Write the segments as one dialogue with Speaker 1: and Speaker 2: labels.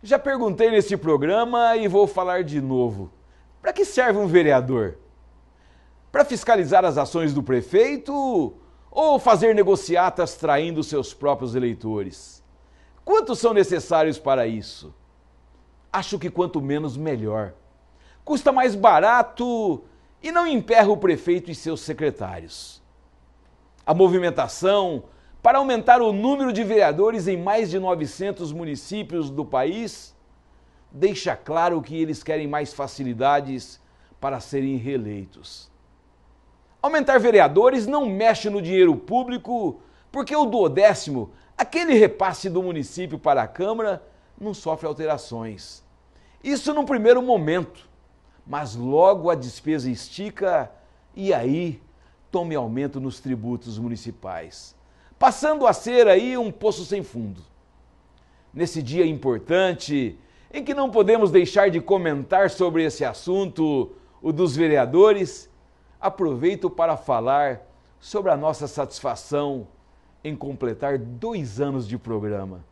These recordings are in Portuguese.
Speaker 1: Já perguntei neste programa e vou falar de novo. Para que serve um vereador? Para fiscalizar as ações do prefeito ou fazer negociatas traindo seus próprios eleitores? Quantos são necessários para isso? Acho que quanto menos, melhor. Custa mais barato e não emperra o prefeito e seus secretários. A movimentação para aumentar o número de vereadores em mais de 900 municípios do país deixa claro que eles querem mais facilidades para serem reeleitos. Aumentar vereadores não mexe no dinheiro público, porque o 12º, aquele repasse do município para a Câmara, não sofre alterações. Isso num primeiro momento, mas logo a despesa estica e aí tome aumento nos tributos municipais, passando a ser aí um poço sem fundo. Nesse dia importante, em que não podemos deixar de comentar sobre esse assunto, o dos vereadores, aproveito para falar sobre a nossa satisfação em completar 2 anos de programa.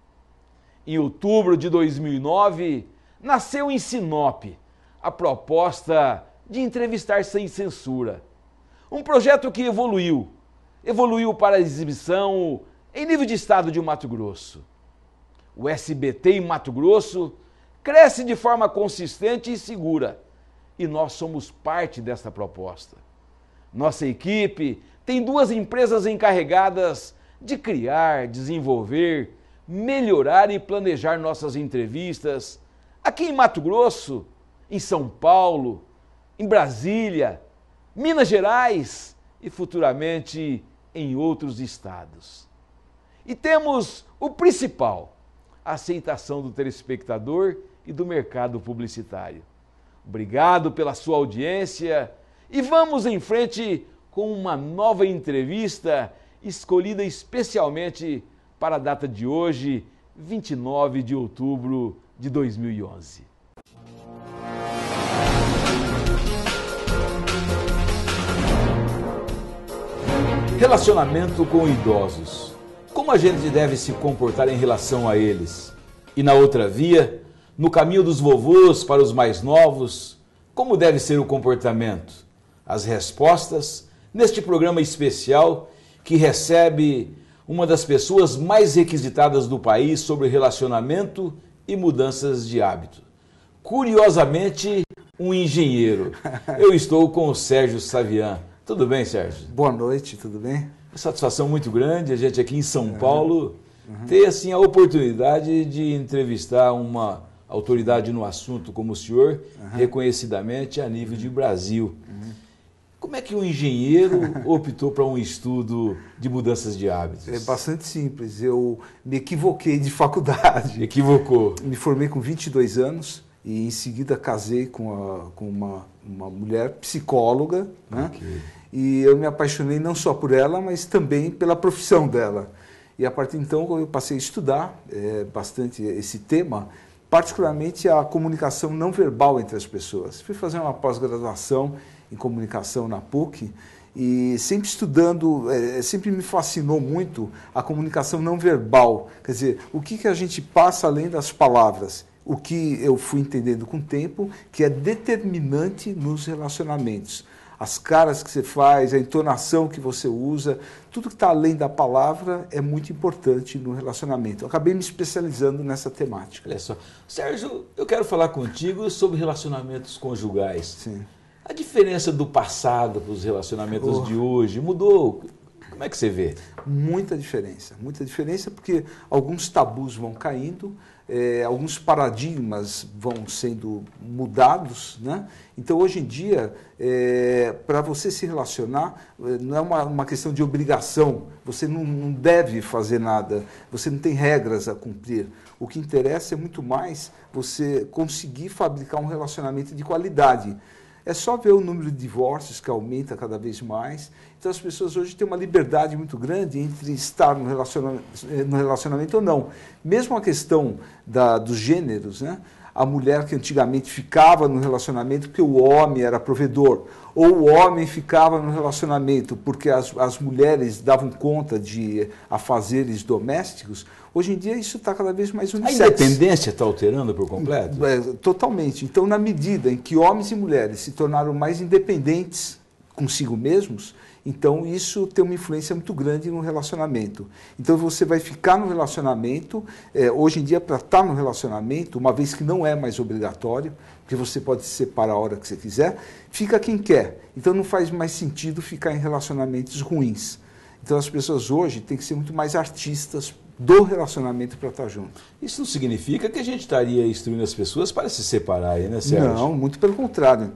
Speaker 1: Em outubro de 2009, nasceu em Sinop a proposta de entrevistar sem censura. Um projeto que evoluiu para a exibição em nível de estado de Mato Grosso. O SBT em Mato Grosso cresce de forma consistente e segura, e nós somos parte desta proposta. Nossa equipe tem 2 empresas encarregadas de criar, desenvolver, melhorar e planejar nossas entrevistas aqui em Mato Grosso, em São Paulo, em Brasília, Minas Gerais e futuramente em outros estados. E temos o principal, a aceitação do telespectador e do mercado publicitário. Obrigado pela sua audiência e vamos em frente com uma nova entrevista escolhida especialmente para a data de hoje, 29 de outubro de 2011. Relacionamento com idosos. Como a gente deve se comportar em relação a eles? E na outra via, no caminho dos vovôs para os mais novos, como deve ser o comportamento? As respostas neste programa especial que recebe uma das pessoas mais requisitadas do país sobre relacionamento e mudanças de hábito. Curiosamente, um engenheiro. Eu estou com o Sérgio Savian. Tudo bem, Sérgio?
Speaker 2: Boa noite, tudo bem?
Speaker 1: Uma satisfação muito grande a gente aqui em São Paulo ter assim a oportunidade de entrevistar uma autoridade no assunto como o senhor, reconhecidamente a nível de Brasil. Como é que um engenheiro optou para um estudo de mudanças de hábitos?
Speaker 2: É bastante simples, eu me equivoquei de faculdade.
Speaker 1: Equivocou.
Speaker 2: Me formei com 22 anos e em seguida casei com uma mulher psicóloga, né?
Speaker 1: Okay.
Speaker 2: E eu me apaixonei não só por ela, mas também pela profissão dela. E a partir de então eu passei a estudar bastante esse tema, particularmente a comunicação não verbal entre as pessoas. Fui fazer uma pós-graduação em comunicação na PUC e sempre estudando, sempre me fascinou muito a comunicação não verbal. Quer dizer, o que a gente passa além das palavras? O que eu fui entendendo com o tempo, que é determinante nos relacionamentos. As caras que você faz, a entonação que você usa, tudo que está além da palavra é muito importante no relacionamento. Eu acabei me especializando nessa temática.
Speaker 1: Olha só. Sérgio, eu quero falar contigo sobre relacionamentos conjugais.
Speaker 2: Sim.
Speaker 1: A diferença do passado para os relacionamentos de hoje mudou? Como é que você vê?
Speaker 2: Muita diferença porque alguns tabus vão caindo, alguns paradigmas vão sendo mudados, né? Então, hoje em dia, para você se relacionar, não é uma questão de obrigação, você não deve fazer nada, você não tem regras a cumprir. O que interessa é muito mais você conseguir fabricar um relacionamento de qualidade. É só ver o número de divórcios que aumenta cada vez mais. Então as pessoas hoje têm uma liberdade muito grande entre estar no relacionamento ou não. Mesmo a questão dos gêneros, né? a mulher que antigamente ficava no relacionamento porque o homem era provedor, ou o homem ficava no relacionamento porque as mulheres davam conta de afazeres domésticos. Hoje em dia isso está cada vez mais unissex.
Speaker 1: A independência está alterando por completo?
Speaker 2: Totalmente. Então, na medida em que homens e mulheres se tornaram mais independentes consigo mesmos, então isso tem uma influência muito grande no relacionamento. Então você vai ficar no relacionamento, hoje em dia para estar no relacionamento, uma vez que não é mais obrigatório, porque você pode se separar a hora que você quiser, fica quem quer. Então não faz mais sentido ficar em relacionamentos ruins. Então as pessoas hoje têm que ser muito mais artistas do relacionamento para estar junto.
Speaker 1: Isso não significa que a gente estaria instruindo as pessoas para se separarem, né, Sérgio?
Speaker 2: Não, muito pelo contrário.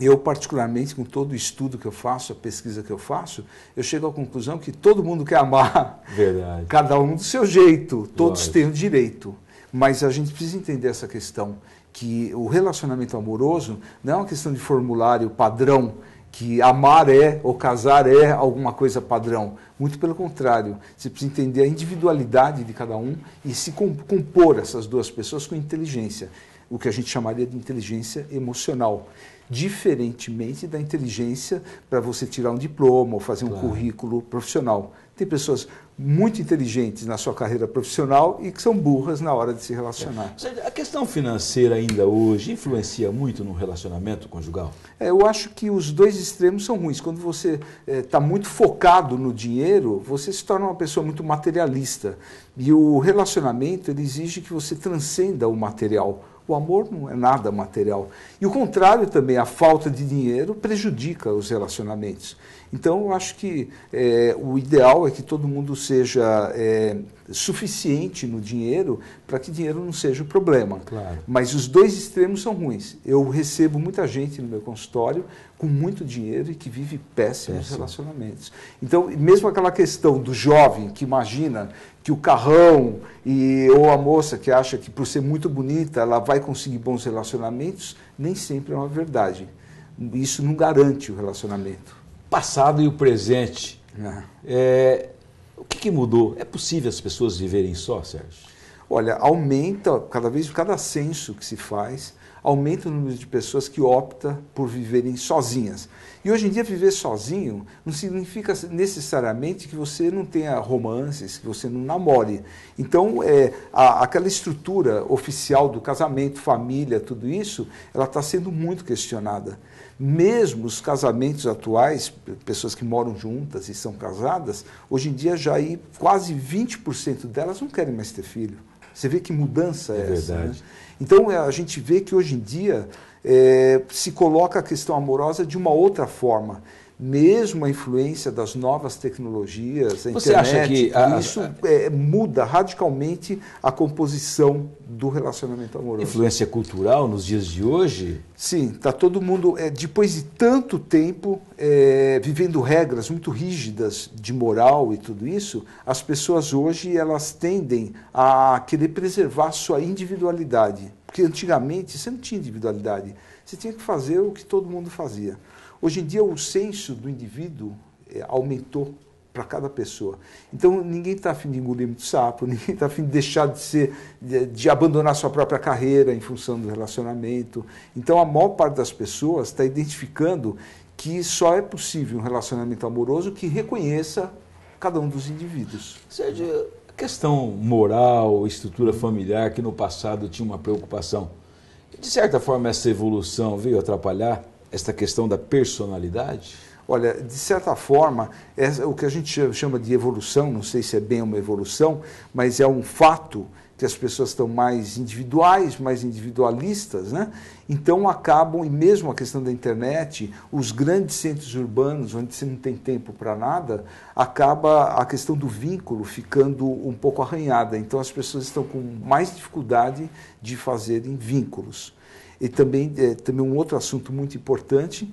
Speaker 2: Eu, particularmente, com todo o estudo que eu faço, a pesquisa que eu faço, eu chego à conclusão que todo mundo quer amar.
Speaker 1: Verdade.
Speaker 2: Cada um do seu jeito, todos
Speaker 1: Lógico.
Speaker 2: têm o direito. Mas a gente precisa entender essa questão, que o relacionamento amoroso não é uma questão de formulário padrão, que amar é ou casar é alguma coisa padrão. Muito pelo contrário, você precisa entender a individualidade de cada um e se compor essas duas pessoas com inteligência, o que a gente chamaria de inteligência emocional. Diferentemente da inteligência para você tirar um diploma ou fazer um currículo profissional. Tem pessoas muito inteligentes na sua carreira profissional e que são burras na hora de se relacionar.
Speaker 1: A questão financeira ainda hoje influencia muito no relacionamento conjugal?
Speaker 2: Eu acho que os dois extremos são ruins. Quando você está muito focado no dinheiro, você se torna uma pessoa muito materialista. E o relacionamento ele exige que você transcenda o material. O amor não é nada material. E o contrário também, a falta de dinheiro prejudica os relacionamentos. Então, eu acho que o ideal é que todo mundo seja suficiente no dinheiro para que dinheiro não seja o problema.
Speaker 1: Claro.
Speaker 2: Mas os dois extremos são ruins. Eu recebo muita gente no meu consultório com muito dinheiro e que vive péssimos relacionamentos. Então, mesmo aquela questão do jovem que imagina que o carrão ou a moça que acha que por ser muito bonita ela vai conseguir bons relacionamentos, nem sempre é uma verdade. Isso não garante o relacionamento.
Speaker 1: Passado e o presente. O que mudou? É possível as pessoas viverem só, Sérgio?
Speaker 2: Olha, aumenta, cada censo que se faz, aumenta o número de pessoas que optam por viverem sozinhas. E hoje em dia viver sozinho não significa necessariamente que você não tenha romances, que você não namore. Então, aquela estrutura oficial do casamento, família, tudo isso, ela está sendo muito questionada. Mesmo os casamentos atuais, pessoas que moram juntas e são casadas, hoje em dia já aí quase 20% delas não querem mais ter filho. Você vê que mudança é essa,
Speaker 1: verdade.
Speaker 2: Né? Então a gente vê que hoje em dia se coloca a questão amorosa de uma outra forma. Mesmo a influência das novas tecnologias, a
Speaker 1: Você
Speaker 2: internet,
Speaker 1: acha que
Speaker 2: isso muda radicalmente a composição do relacionamento amoroso.
Speaker 1: Influência cultural nos dias de hoje?
Speaker 2: Sim, está todo mundo, depois de tanto tempo vivendo regras muito rígidas de moral e tudo isso, as pessoas hoje elas tendem a querer preservar sua individualidade. Porque antigamente você não tinha individualidade, você tinha que fazer o que todo mundo fazia. Hoje em dia o senso do indivíduo aumentou para cada pessoa. Então ninguém está afim de engolir muito sapo, ninguém está afim de deixar de abandonar sua própria carreira em função do relacionamento. Então a maior parte das pessoas está identificando que só é possível um relacionamento amoroso que reconheça cada um dos indivíduos.
Speaker 1: Sérgio, a questão moral, estrutura familiar, que no passado tinha uma preocupação, de certa forma essa evolução veio atrapalhar esta questão da personalidade?
Speaker 2: Olha, de certa forma, o que a gente chama de evolução, não sei se é bem uma evolução, mas é um fato que as pessoas estão mais individuais, mais individualistas, né? Então acabam, e mesmo a questão da internet, os grandes centros urbanos, onde você não tem tempo para nada, acaba a questão do vínculo ficando um pouco arranhada. Então as pessoas estão com mais dificuldade de fazerem vínculos. E também um outro assunto muito importante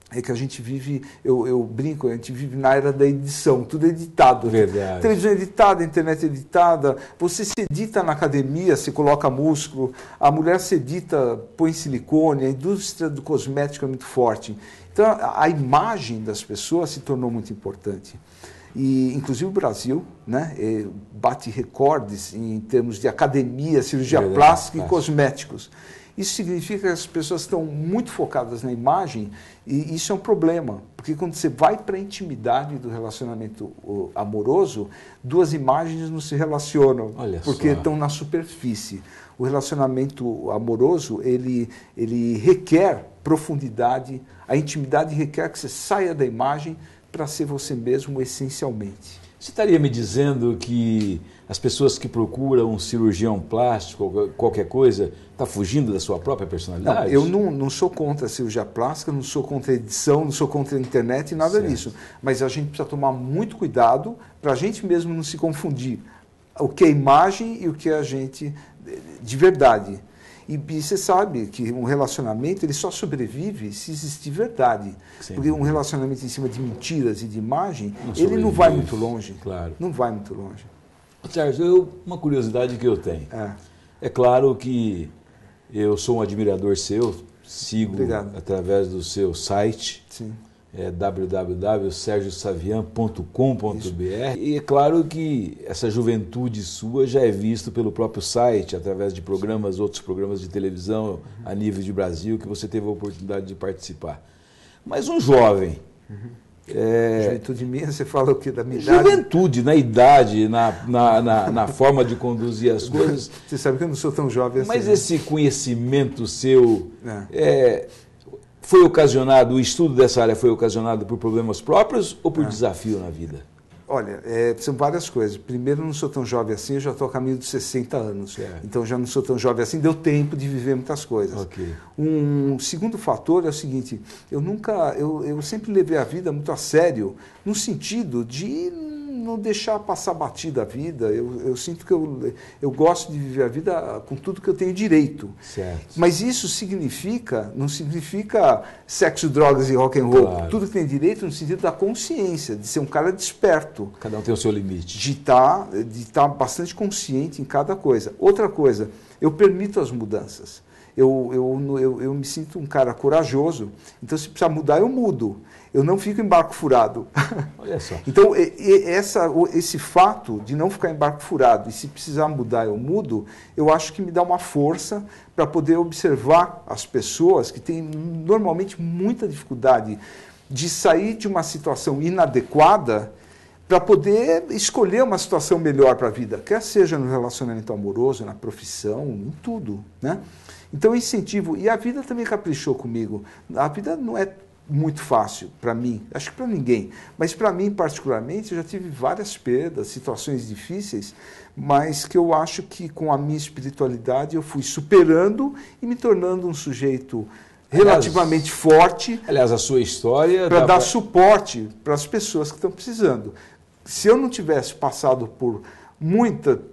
Speaker 2: é que a gente vive, eu brinco, a gente vive na era da edição, tudo editado.
Speaker 1: Verdade.
Speaker 2: Televisão editada, internet editada, você se edita na academia, se coloca músculo, a mulher se edita, põe silicone, a indústria do cosmético é muito forte. Então a imagem das pessoas se tornou muito importante. e inclusive o Brasil, né, bate recordes em termos de academia, cirurgia plástica e cosméticos. Isso significa que as pessoas estão muito focadas na imagem e isso é um problema, porque quando você vai para a intimidade do relacionamento amoroso, duas imagens não se relacionam, porque estão na superfície. O relacionamento amoroso, ele requer profundidade, a intimidade requer que você saia da imagem para ser você mesmo essencialmente.
Speaker 1: Você estaria me dizendo que as pessoas que procuram um cirurgião plástico, qualquer coisa, está fugindo da sua própria personalidade?
Speaker 2: Não, eu não sou contra a cirurgia plástica, não sou contra a edição, não sou contra a internet e nada disso. Mas a gente precisa tomar muito cuidado para a gente mesmo não se confundir o que é imagem e o que é a gente de verdade. E você sabe que um relacionamento ele só sobrevive se existir verdade. Porque um relacionamento em cima de mentiras e de imagem, ele não vai muito longe.
Speaker 1: Claro.
Speaker 2: Não vai muito longe.
Speaker 1: Sérgio, uma curiosidade que eu tenho. É claro que eu sou um admirador seu, sigo através do seu site.
Speaker 2: Sim.
Speaker 1: www.sergiosavian.com.br. E é claro que essa juventude sua já é visto pelo próprio site, através de programas, outros programas de televisão a nível de Brasil, que você teve a oportunidade de participar. Mas um jovem...
Speaker 2: Juventude minha, você fala o quê? Da minha idade?
Speaker 1: Juventude, na idade, na forma de conduzir as coisas.
Speaker 2: Você sabe que eu não sou tão jovem assim.
Speaker 1: Mas esse conhecimento seu... foi ocasionado, o estudo dessa área foi ocasionado por problemas próprios ou por desafio na vida?
Speaker 2: Olha, são várias coisas. Primeiro, eu não sou tão jovem assim, eu já estou a caminho dos 60 anos. Então, já não sou tão jovem assim, deu tempo de viver muitas coisas. Um segundo fator é o seguinte, eu sempre levei a vida muito a sério, no sentido de não deixar passar batida a vida. Eu sinto que eu gosto de viver a vida com tudo que eu tenho direito. Mas isso não significa sexo, drogas e rock and roll. Tudo que tem direito no sentido da consciência, de ser um cara desperto.
Speaker 1: Cada um tem o seu limite.
Speaker 2: De estar bastante consciente em cada coisa. Outra coisa, eu permito as mudanças. Eu me sinto um cara corajoso, então se precisar mudar, eu mudo. Eu não fico em barco furado.
Speaker 1: Olha só.
Speaker 2: Então, esse fato de não ficar em barco furado e se precisar mudar, eu mudo, eu acho que me dá uma força para poder observar as pessoas que têm normalmente muita dificuldade de sair de uma situação inadequada para poder escolher uma situação melhor para a vida, quer seja no relacionamento amoroso, na profissão, em tudo, né? Então, eu incentivo, e a vida também caprichou comigo. A vida não é muito fácil para mim, acho que para ninguém, mas para mim particularmente eu já tive várias perdas, situações difíceis, mas que eu acho que com a minha espiritualidade eu fui superando e me tornando um sujeito relativamente forte.
Speaker 1: Aliás, a sua história...
Speaker 2: Para dar suporte para as pessoas que estão precisando. Se eu não tivesse passado por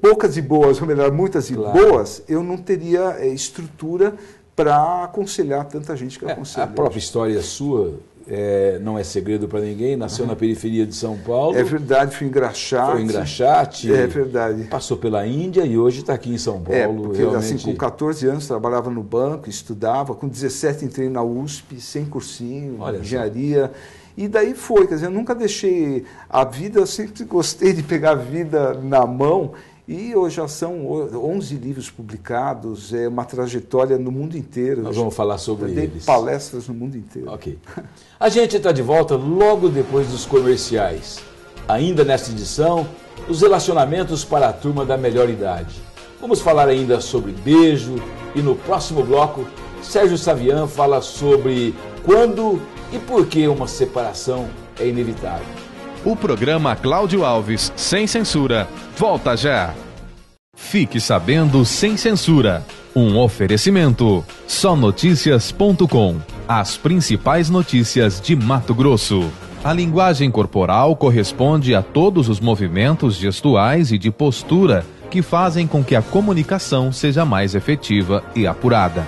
Speaker 2: poucas e boas, ou melhor, muitas e boas, eu não teria estrutura para aconselhar tanta gente que aconselha.
Speaker 1: A própria história sua não é segredo para ninguém, nasceu na periferia de São Paulo.
Speaker 2: É verdade, fui em Graxate.
Speaker 1: Foi em Graxate.
Speaker 2: É verdade.
Speaker 1: Passou pela Índia e hoje está aqui em São Paulo.
Speaker 2: Porque assim, com 14 anos trabalhava no banco, estudava, com 17 entrei na USP, sem cursinho, engenharia. E daí foi, quer dizer, eu nunca deixei a vida, eu sempre gostei de pegar a vida na mão. E hoje já são 11 livros publicados, é uma trajetória no mundo inteiro.
Speaker 1: Nós vamos falar sobre eles.
Speaker 2: Dei palestras no mundo inteiro.
Speaker 1: Ok. A gente está de volta logo depois dos comerciais. Ainda nesta edição, os relacionamentos para a turma da melhor idade. Vamos falar ainda sobre beijo e no próximo bloco, Sérgio Savian fala sobre quando e por que uma separação é inevitável.
Speaker 3: O programa Cláudio Alves, Sem Censura, volta já. Fique sabendo Sem Censura. Um oferecimento. Sonoticias.com. As principais notícias de Mato Grosso. A linguagem corporal corresponde a todos os movimentos gestuais e de postura que fazem com que a comunicação seja mais efetiva e apurada.